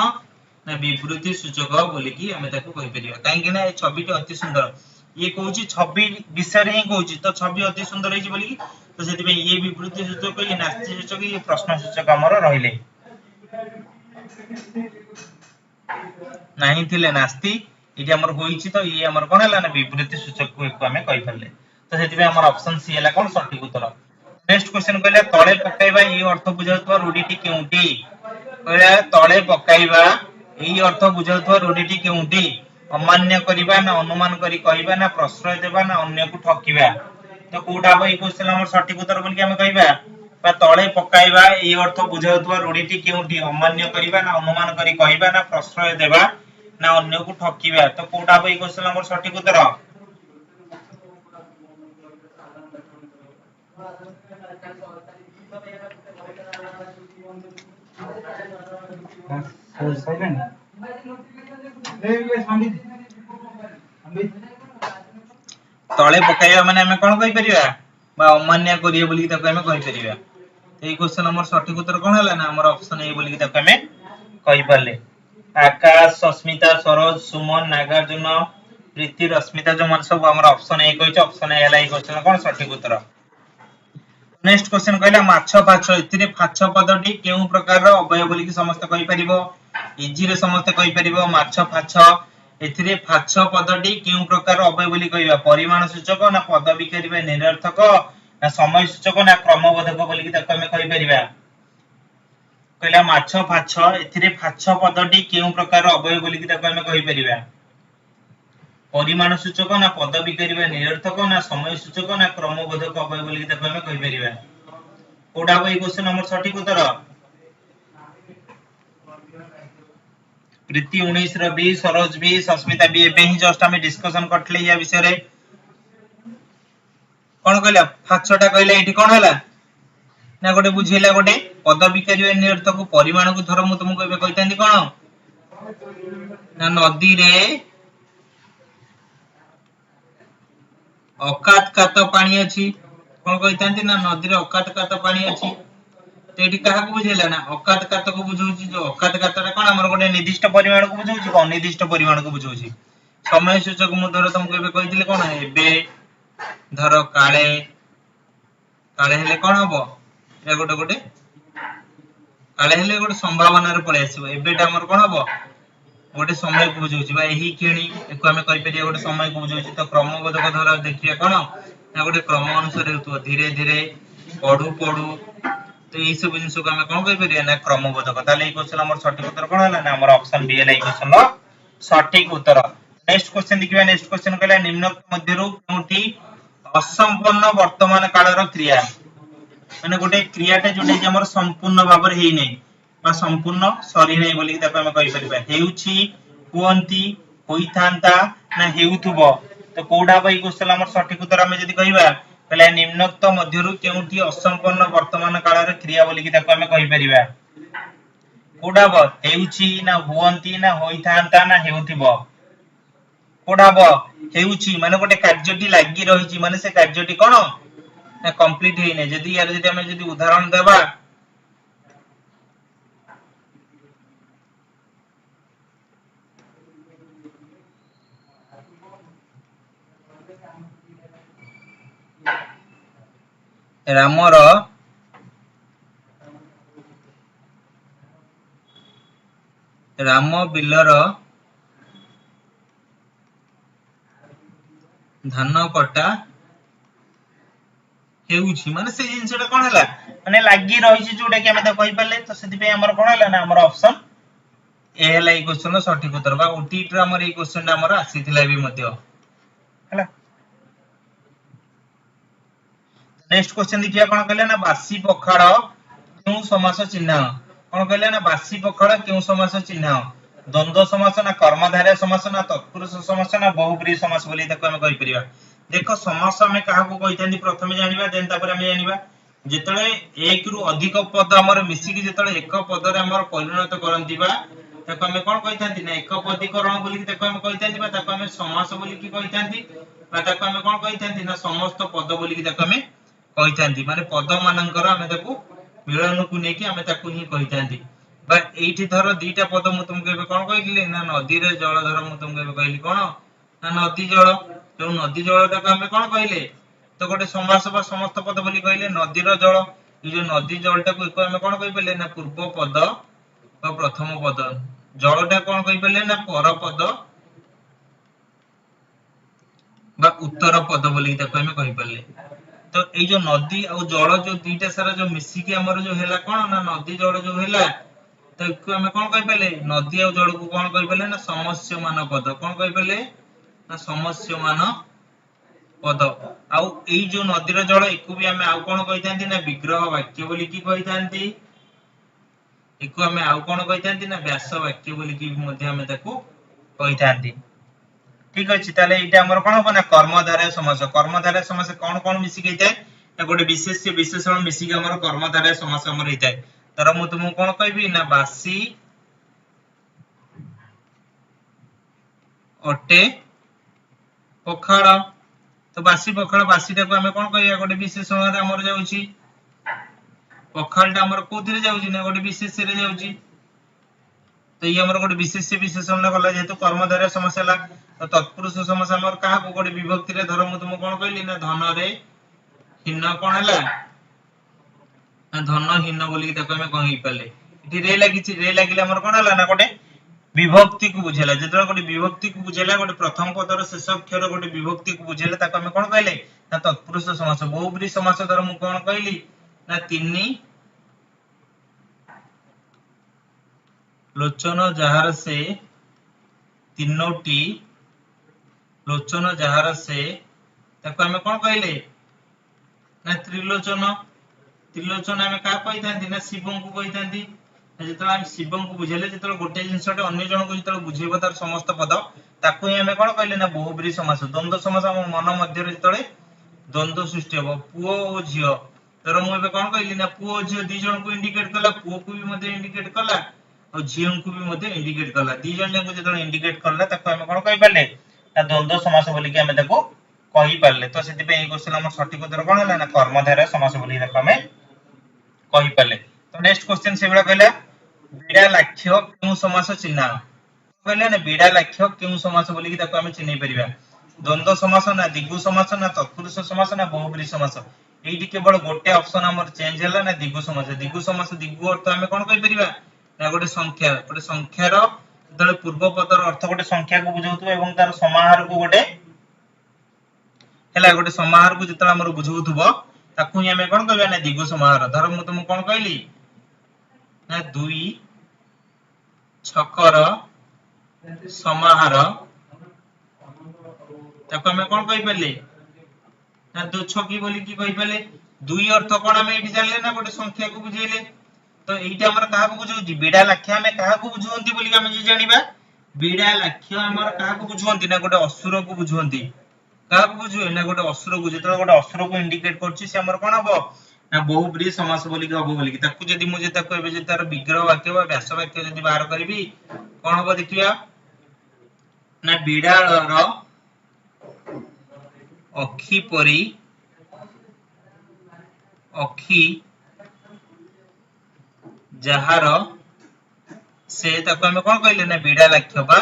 S1: ना विवृति सूचक बोली कि हम ताको कहि परिया काहे कि ना ए छविटी अति सुंदर ये कहूची छवि विषय रे ही कहूची तो छवि अति सुंदर होईछि बोली कि तो सेति पे ये विवृति सूचक ये नास्ति सूचक ये प्रश्न सूचक हमर रहिले नाही थिले नास्ति इति हमर होईछि तो ये हमर कोन हला ना विवृति सूचक को हमें कहि परले। तो सेति पे हमर ऑप्शन सी हला कोन सटीक उत्तर। नेक्स्ट क्वेश्चन कहले तळे पकाइबा ई अर्थ बुझाउतबा रूढिटी केउटी कहले तळे पकाइबा ई अर्थ बुझाउतबा रूढिटी केउटी अमान्य करिबा ना अनुमान करी कहिबा ना प्रश्रय देबा ना अन्य को ठकिबा। तो कोडा बई क्वेश्चन हमर सटीक उत्तर बोल के हम कहिबा बा तळे पकाइबा ई अर्थ बुझाउतबा रूढिटी केउटी अमान्य करिबा ना अनुमान करी कहिबा ना प्रश्रय देबा ना अन्य को ठकिबा। तो कोडा बई क्वेश्चन हमर सटीक उत्तर तळे पकाइबा माने हम कोन कहि परिबा बा अमान्य करिए बोली ताको हम कहि परिबा। एई क्वेश्चन हमर सटीक उत्तर कोन हला ना हमर ऑप्शन ए बोली ताको हम कहि परले आकाश अस्मिता सरोज सुमन नागार्जुन प्रीति रश्मिता जो मन सब हमर ऑप्शन ए कहै छै ऑप्शन ए हला ए क्वेश्चन कोन सटीक उत्तर। नेक्स्ट क्वेश्चन कहला माछ फाछ इतिरे फाछ पदटी केउ प्रकार रो अवयव बोली कि समस्त कहि परिबो इजी रे समस्त कहि परिबो माछ फाछ एथिरे फाछ पदटी केउ प्रकार रो अवयव बोली कहिबा परिमाण सूचक ना पदवी करिबा निरर्थक ना समय सूचक ना क्रमबोधक बोली कि ताको हम कहि परिबा। कहला माछ फाछ एथिरे फाछ पदटी केउ प्रकार रो अवयव बोली कि ताको हम कहि परिबा परिमाण सूचक ना पदवी करिबा निरर्थक ना समय सूचक ना क्रमबोधक अवयव बोली कि ताको हम कहि परिबा। कोडा बई क्वेश्चन हमर सटीक उत्तर प्रीति 19 रो 20 सरोज 20 अस्मिता बी एबे ही जस्ट हम डिस्कशन करथले या विषय रे कोन कहला फाछटा कहले एठी कोन हला ना गोटे बुझिला गोटे पदवी करिबा निरर्थक परिमाण को धर मु तुमको एबे कहितांदी कोन ना नदी रे अकात कात पानी अछि कोन कहितांती ना नदी रे अकात कात पानी अछि। तो एठी काहा को बुझेला ना अकात कात को बुझौछि जो अकात कातरा कोन हमर गोटे निर्दिष्ट परिमाण को बुझौछि कोन निर्दिष्ट परिमाण को बुझौछि। समय सूचक मु धर तुमको एबे कहितले कोन एबे धर काळे काळे हेले कोन हबो ए गोटे गोटे काळे हेले गोटे संभावना रे पळे आसीबो एबेटा हमर कोन हबो गोटे समय को बुझौछि बा एही केणी एको हमें कहि परिया गोटे समय को बुझौछि। तो क्रमबोधक धर देखिया कोन ना गोटे क्रम अनुसार हेतु धीरे धीरे पढु पढु तो ई सब जिंस को हमें कोन कहि परिया ना क्रमबोधक। ताले ई क्वेश्चन हमर सटीक उत्तर कोन हला ना हमर ऑप्शन बी हला ई क्वेश्चन रो सटीक उत्तर। नेक्स्ट क्वेश्चन देखिबा नेक्स्ट क्वेश्चन कहला निम्नलिखित मध्यरु कोठी असंपूर्ण वर्तमान काल रो क्रिया माने गोटे क्रियाटे जोटे कि हमर संपूर्ण भाबर हेई नै बा संपूर्ण सरी नै बोली ताको हम कहि परिबा हेउछि हुअंती होइथांता ना हेउथुबो। तो कोडा बई क्वेश्चन हमर सटीक उत्तर हम जदी कहिबा कहला निम्नलिखित मध्यरु केउठी असंपूर्ण वर्तमान काल रो क्रिया बोली ताको हम कहि परिबा कोडा हबो हेउची ना हुअंती ना होइथांता ना हेउथिबो कोडा हबो हेउची माने गोटे कार्यटी लागि रहिची माने से कार्यटी कोन ना कंप्लीट हेइने जदी यार जदी हमें जदी उदाहरण देबा रामर राम बिलर धान कटा हेउची माने से जिंसटा कोन हला माने लागि रहिची जोटा कि हमें त कहि परले तो सेति पे हमर कोन हला ना हमर ऑप्शन ए हला ई क्वेश्चन सठिक उत्तर बा ओटी ट हमर ई क्वेश्चन हमर आसीथिला भी मध्य हला नेक्स्ट क्वेश्चन देखिया कोन कहले ना बासी पखाड़ क्यों समास चिन्ह कोन कहले ना बासी पखाड़ क्यों समास चिन्ह द्वंद्व समास ना कर्मधारय समास ना तत्पुरुष समास ना बहुब्रीहि समास बोली ताको हम कहि परिबा देखो समास हमें काहा को कहितांती प्रथमे जानिबा देन तापर हम जानिबा जेतळे एक रु अधिक पद हमर मिसी की जेतळे एक पद रे हमर परिणत करंती बा ताको हम कोन कहितांती ना एक पदीकरण बोली की ताको हम कहितांती बा ताको हम समास बोली की कहितांती बा ताको हम कोन कहितांती ना समस्त पद बोली की ताको हम कहितांती माने पद मानकर हम ताको मिलन को नेकी हम ताको ही कहितांती बा एठी धर दीटा पद मु तुमके एबे कोन कहिली ना नदी रे जल धर मु तुमके एबे कहिली कोन ना नदी जल तो नदी जल ताको हम कोन कहिले तो गोटे समास बा समस्त पद बोली कहिले नदी रो जल ई जो नदी जल टाको एको हम कोन कहि पले ना पूर्व पद बा प्रथम पद जलटा कोन कहि पले ना पर पद बा उत्तर पद बोली ताको हम कहि पले तो ए जो नदी और जल जो दीटा सारा जो मिसी के हमर जो हेला कोन ना नदी जल जो हेला तो एको हम कोन कहि पले नदी और जल को कोन कहि पले ना समस्यमान पद कोन कहि पले ना समस्यमान पद आउ ए जो नदी रो जल एको भी हम आउ कोन कहितांती ना विग्रह वाक्य बोली की कहितांती एको हम आउ कोन कहितांती ना व्यास वाक्य बोली की मध्ये हम ताको कहितांती ठीक अछि ताले एटा हमर कोन हो ना कर्मधारय समास कोन कोन मिसी केइताय ना गोटे विशेष्य विशेषण मिसी के हमर कर्मधारय समास हमर हेताय तर मु तुम कोन कहबी ना बासी ओटे पखाड़ तो बासी पखाड़ बासी को हमें कोन कहिया गोटे विशेषण रे हमर जाउची पखाड़टा हमर कोथिरे जाउची ना गोटे विशेष्य रे जाउची तो ये हमर गोटे विशेष्य विशेषण रे गला जेतु कर्मधारय समास हला तो तत्पुरुष समास हमर काहा को गोटे विभक्ति रे धर मु तुम कोन कहली ना धन रे हीन कोन हला ना धन हीन बोली कि ताको हमें कहि पाले इति रे लागिले हमर कोन हला ना गोटे विभक्ति को बुझेला जेतरा गोटे विभक्ति को बुझेला गोटे प्रथम पद रो शेष अक्षर गोटे विभक्ति को बुझेला ताको हमें कोन कहले ना तत्पुरुष समास बहुब्रीहि समास धर मु कोन कहली ना तिनी लोचन जहार से तीनोटी लोचन जहार से ताको हमें कोन कहले ना त्रिलोचन त्रिलोचन हमें का कहितांती ना शिवं को कहितांती जेतला हम शिवं को बुझेले जेतला गोटे जिंसटे अन्य जन को जेतला बुझेबो तार समस्त पद ताको ही हमें कोन कहले ना बहुब्रीहि समास द्वंद्व समास हम मन मध्य रे जेतले द्वंद्व सृष्टि हो पुओ और झियो तर मु एबे कोन कहली ना पुओ और झियो दी जन को इंडिकेट कला पुओ को भी मध्ये इंडिकेट कला और झियो को भी मध्ये इंडिकेट कला दी जन को जेतले इंडिकेट करला ताको हम कोन कहि पाले ना द्वंद्व समास बोली कि हमें ताको कहि पाले तो सेति पे ए क्वेश्चन हमर सठिक उत्तर कोन हला ना कर्मधारय समास बोली ताको हमें कहि पाले तो नेक्स्ट क्वेश्चन सेबडा कहला बिडा लाक्ष्य क्यों समास चिन्ह कहले ना बिडा लाक्ष्य क्यों समास बोली कि ताको हमें चिन्ह परिबा द्वंद्व समास ना दिगु समास ना तत्पुरुष समास ना बहुब्रीहि समास एठी केवल गोटे ऑप्शन हमर चेंज हला ना दिगु समास दिगु अर्थ हमें कोन कहि परिबा ना गोटे संख्यार जतले पूर्व पदर अर्थ गोटे संख्या को बुझौतु एवं तार समाहार को गोटे हला गोटे समाहार को जतले हमर बुझौतुबो ताकू ही हमें कोन कहबा ना दिगु समाहार धर मु तुम कोन कहली ना दुई छकर समाहार ताको हमें कोन कहि पले ना दो छकी बोली की कहि पले दुई अर्थ कोन हमें एठी जानले ना गोटे संख्या को बुझेले तो एठी हमर काहा को बुझौती बिडा लाख्य हमें काहा को बुझौंती बोली हम जे जानिबा बिडा लाख्य हमर काहा को बुझौंती ना गोटे असुर को बुझौंती काहा को बुझुए ना गोटे असुर को जेतरा गोटे असुर को इंडिकेट करछि से हमर कोन हबो ना बहुब्रीहि समास बोली कि हबो बोली कि ताकू जदी मु जे ताकू एबे जे तार विग्रह वाक्य बा व्यास वाक्य जदी बाहर करबी कोन हबो देखिया ना बिडाळर अखी परी अखी जहार से ताको हमें कोन कहले ना बिडा लाक्ष्य बा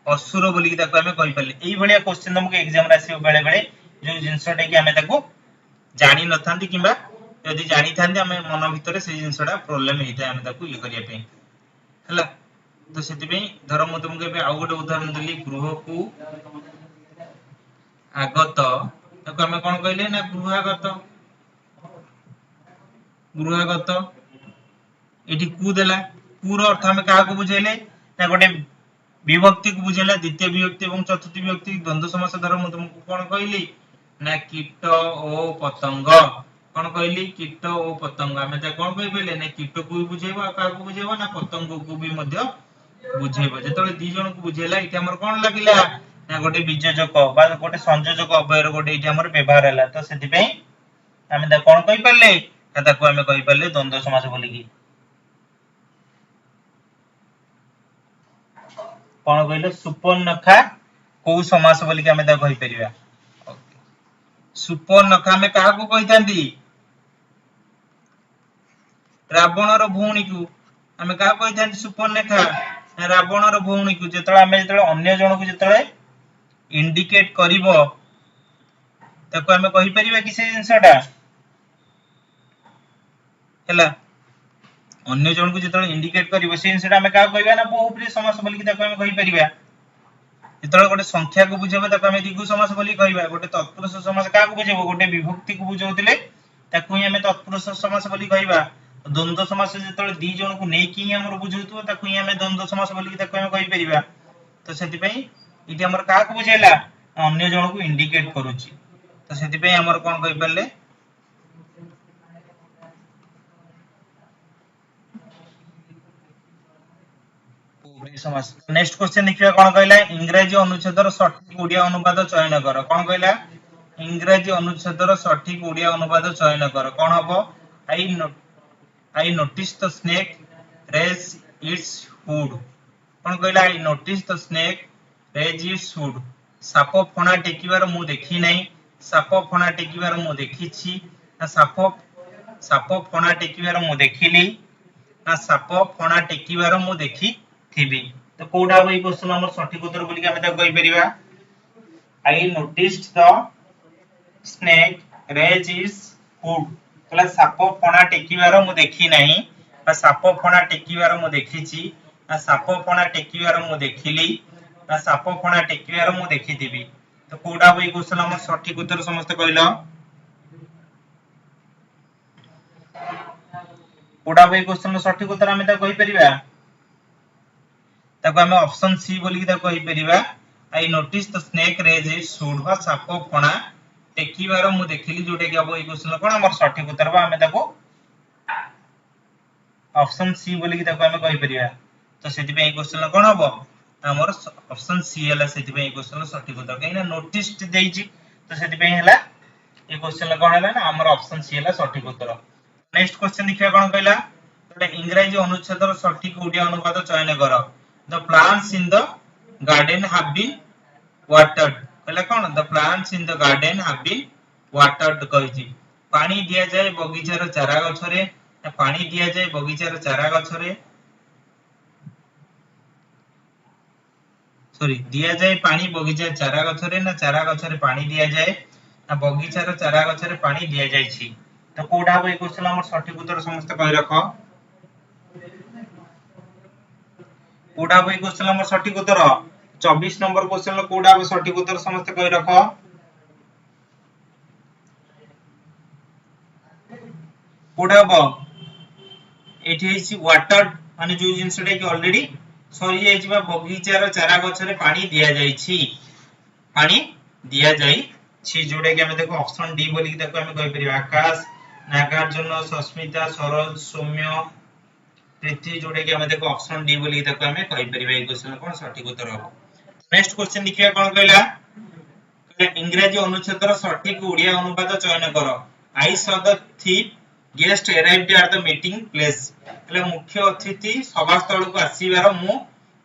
S1: असुर बोली कि ताको हमें कहि परले एई भलिया क्वेश्चन तुमको एग्जाम रे आसी बेले बेले जो जिंसटा कि हमें ताको जानि नथांती किबा यदि जानि थांती हमें मन भितरे से जिंसटा प्रॉब्लम हेता हमें ताको इ करिया पे हला तो सेति पे धर मु तुमको बे आउ गोटे उदाहरण देली गृह को आगत ताको हमें कोन कहले ना गृहागत एठी कु देला पूरा अर्थ हमें काहा को बुझेले ना गोटे विभक्ति को बुझेला द्वितीय विभक्ति एवं चतुर्थ विभक्ति द्वंद्व समास धर मु तुमको कोन कहली ना कीट ओ पतंग कोन कहली कीट ओ पतंग हमें त कोन कहि पले ना कीट को भी बुझेबा काहा को बुझेबा ना पतंग को भी मध्य बुझेबा जेतले दी जन को बुझेला इते हमर कोन लागिला ना गोटे विजोजक बा गोटे संयोजक अवयर गोटे इते हमर व्यवहार हला तो सेति पे हमें त कोन कहि पले ना ताको हमें कहि पले द्वंद्व समास बोली की कोन कहले सुपर्णखा को समास बोली कि हमें त कहि परिबा सुपर्णखा में काहा को कहितांती रावणर भौणी को हमें काहा कहितांती सुपर्णखा रावणर भौणी को जेतले हमें जेतले अन्य जन को जेतले इंडिकेट करिवो ताको हमें कहि परिबा कि से जिंसटा हला अन्य जन को जेतले इंडिकेट करिवो से जिंसटा हमें काहा कहिबा ना बहुब्रीहि समास बोली कि ताको हमें कहि परिबा जेतले गोटे संख्या को बुझेबो ताको हमें द्विगु समास बोली कहिबा गोटे तत्पुरुष समास काहा को बुझेबो गोटे विभक्ति को बुझौतिले ताको ही हमें तत्पुरुष समास बोली कहिबा द्वंद्व समास जेतले दी जन को नै कि हमर बुझौतबो ताको ही हमें द्वंद्व समास बोली कि ताको हमें कहि परिबा तो सेति पई इति हमर काहा को बुझेला अन्य जन को इंडिकेट करूची तो सेति पई हमर कोन कहि परले नेक्स्ट क्वेश्चन देखिए कोन कहला इंग्रजी अनुच्छेदर सठिक ओडिया अनुवाद चयन कर कोन कहला इंग्रजी अनुच्छेदर सठिक ओडिया अनुवाद चयन कर कोन हबो I notice the snake raise its food कोन कहला I notice the snake raise its food साप फणा टेकिबार मु देखि नै साप फणा टेकिबार मु देखिछि ना साप फणा टेकिबार मु देखिली ना साप फणा टेकिबार मु देखि थिबी तो कोडा होई क्वेश्चन हमर सठिक उत्तर बोली कि हमें त कहि परिबा I noticed the snake raise its food कला साप फणा टेकिबार मु देखि नाही ना साप फणा टेकिबार मु देखिछि ना साप फणा टेकिबार मु देखिली ना साप फणा टेकिबार मु देखिथिबी तो कोडा होई क्वेश्चन हमर सठिक उत्तर समस्त कहलो कोडा होई क्वेश्चन सठिक उत्तर हमें त कहि परिबा ताको हमें ऑप्शन सी बोली कि ताको कहि परिबा I notice the snake raise its hood बा साप फणा टेकिबार मु देखिली जोटे कि अब ई क्वेश्चन कोन हमर सठिक उत्तर बा हमें ताको ऑप्शन सी बोली कि ताको हमें कहि परिबा तो सेति पे ई क्वेश्चन कोन हबो हमर ऑप्शन सी हला सेति पे ई क्वेश्चन सठिक उत्तर कहिना नोटिस देइची तो सेति पे हला ई क्वेश्चन कोन हला ना हमर ऑप्शन सी हला सठिक उत्तर नेक्स्ट क्वेश्चन देखिया कोन कहला तो इंग्रजी अनुच्छेदर सठिक ओडिया अनुवाद चयन कर The plants in the garden have been watered कहला कोन the plants in the garden have been watered कहिछि पानी दिया जाय बगीचार चारा गछरे पानी दिया जाय बगीचार चारा गछरे सॉरी दिया जाय पानी बगीचार चारा गछरे ना चारा गछरे पानी दिया जाय ना बगीचार चारा गछरे पानी दिया जायछि तो कोडा होई क्वेश्चन हमर सठिक उत्तर समस्त कहि रखो कोडा होई क्वेश्चन हमर सठिक उत्तर 24 नंबर क्वेश्चन लो कोडा हो सठिक उत्तर समस्त कहि रखो कोडा हो एठी हिसी वाटर माने जो जिंसडे कि ऑलरेडी सरी जाय छिबा बगीचार चारा गछरे पानी दिया जाई छी जोडे कि हमें देखो ऑप्शन डी बोली कि देखो हमें कहि परिबा आकाश नागार्जुन सस्मिता सरोज सौम्य पृथ्वी जोडे कि हमें देखो ऑप्शन डी बोली कि देखो हमें कहि परिबा ए क्वेश्चन कोन सठिक उत्तर हो नेक्स्ट क्वेश्चन देखिया कोन कहला इंग्रजी अनुच्छेदर सठिक ओडिया अनुवाद चयन कर I saw the chief guest arrived at the meeting place એટલે મુખ્ય અતિથિ સભાસ્થળକୁ ଆସିବାର ମୁଁ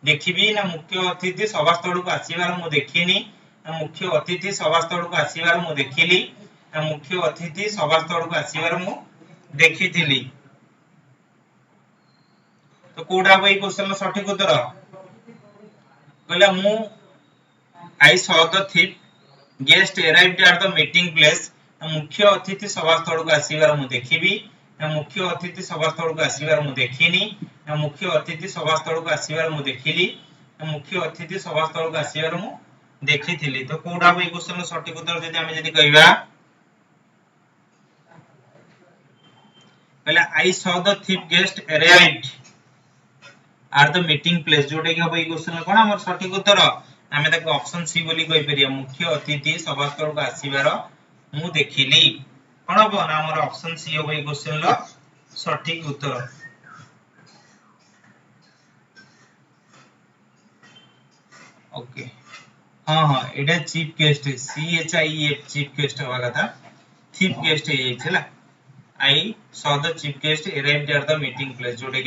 S1: ଦେଖିବି ନା ମୁଖ୍ୟ ଅତିଥି ସଭାସ୍ଥଳକୁ ଆସିବାର ମୁଁ ଦେଖିନି ନା ମୁଖ୍ୟ ଅତିଥି ସଭାସ୍ଥଳକୁ ଆସିବାର ମୁଁ ଦେଖିଲି ନା ମୁଖ୍ୟ ଅତିଥି ସଭାସ୍ଥଳକୁ ଆସିବାର ମୁଁ ଦେଖିଥିଲି तो कोडा भाई क्वेश्चन सठिक उत्तर कहला मु I saw the chief guest arrived at the meeting place मुख्य अतिथि सभास्थल को आसीबार मु देखिबी मुख्य अतिथि सभास्थल को आसीबार मु देखिनी मुख्य अतिथि सभास्थल को आसीबार मु देखिली मुख्य अतिथि सभास्थल को आसीबार मु देखिथिली तो कोडा भाई क्वेश्चन सठिक उत्तर जदि हम जदि कहबा कहला I saw the chief guest arrived at the meeting place जोटे कि हबई क्वेश्चन कोन हमर सठिक उत्तर हमें ताको ऑप्शन सी बोली कहि परिया मुख्य अतिथि सभास्थल को आसीबार मु देखिली कोन हबो ना हमर ऑप्शन सी हबई क्वेश्चन लो सठिक उत्तर ओके हां हां एटा chief guest CHIF chief guest हवा कथा चीफ गेस्ट हे छला आई saw the chief guest arrived at the meeting place Jote